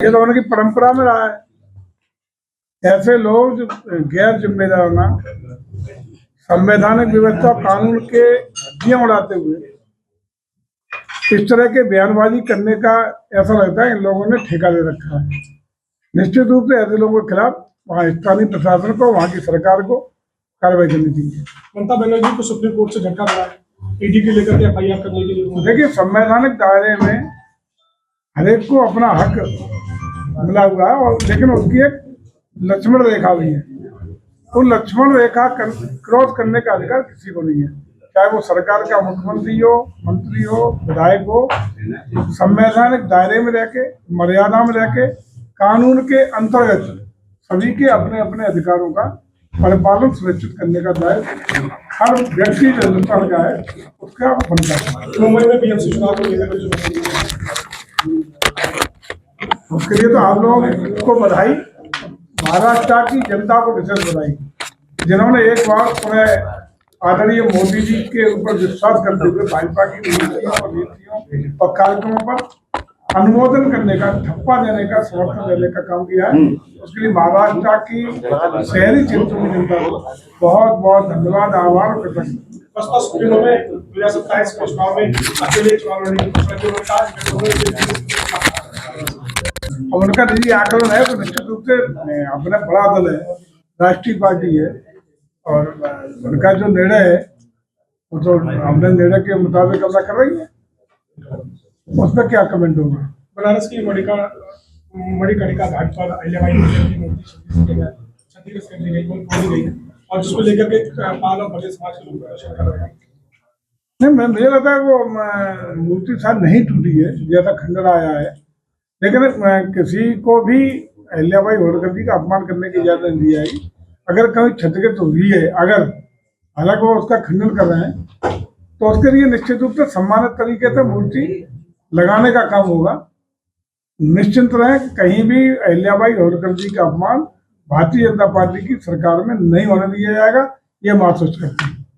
ये तो उनकी परंपरा में रहा है। ऐसे लोग जो गैर जिम्मेदार ना संवैधानिक व्यवस्था कानून के धज्जियां उड़ाते हुए इस तरह के बयानबाजी करने का ऐसा लगता है इन लोगों ने ठेका ले रखा है। निश्चित रूप से ऐसे लोगों के खिलाफ वहाँ स्थानीय प्रशासन को, वहाँ की सरकार को कार्रवाई करनी चाहिए। ममता बनर्जी को सुप्रीम कोर्ट से झटका मिला है ईडी के लेकर के एफआईआर करने के लिए। देखिए, संवैधानिक दायरे में हरेक को अपना हक मिला हुआ है, और लेकिन उसकी एक लक्ष्मण रेखा भी है। तो लक्ष्मण रेखा क्रॉस करने का अधिकार किसी को नहीं है, चाहे वो सरकार का मुख्यमंत्री हो, मंत्री हो, विधायक हो। संवैधानिक दायरे में रह के, मर्यादा में रह के, कानून के अंतर्गत सभी के अपने अपने अधिकारों का परिपालन सुनिश्चित करने का दायित्व हर व्यक्ति जो हिंदुस्तान का है उसका बनता है। मुंबई में बीएमसी चुनाव को लेकर उसके लिए तो आप लोगों को बधाई, महाराष्ट्र की जनता को विशेष बधाई, जिन्होंने एक बार पुनः आदरणीय मोदी जी के ऊपर विश्वास करते हुए भाजपा की नीतियों और कार्यक्रमों पर अनुमोदन करने का, ठप्पा देने का, समर्थन देने का काम किया है। उसके लिए महाराष्ट्र की शहरी क्षेत्रों की जनता को बहुत बहुत धन्यवाद, आभार और कृतज्ञता। सुप्रीमो में 2027 के चुनाव में अकेले चुनाव लड़ने और उनका निजी आकलन है तो निश्चित रूप से अपना बड़ा दल है, राष्ट्रीय पार्टी है, और उनका जो निर्णय है वो तो हमने निर्णय के मुताबिक अपना कर रही है, उसमें क्या कमेंट होगा। बनारस की मणिकर्णिका घाट पर अहिल्याबाई की मूर्ति क्षतिग्रस्त कर दी गई है और जिसको लेकर के पाल और बड़े समाज के लोग प्रदर्शन कर रहे हैं। नहीं, मुझे लगता है वो मूर्ति शायद नहीं टूटी है, जैसा खंडन आया है, लेकिन किसी को भी अहिल्याबाई होलकर जी का अपमान करने की इजाजत नहीं दी जाएगी। अगर कभी क्षतिग्रस्त हुई है, अगर हालांकि वो उसका खंडन कर रहे हैं, तो उसके लिए निश्चित रूप से सम्मानित तरीके से मूर्ति लगाने का काम होगा। निश्चिंत रहे, कहीं भी अहिल्याबाई होलकर जी का अपमान भारतीय जनता पार्टी की सरकार में नहीं होने दिया जाएगा, ये महसूस करते हैं।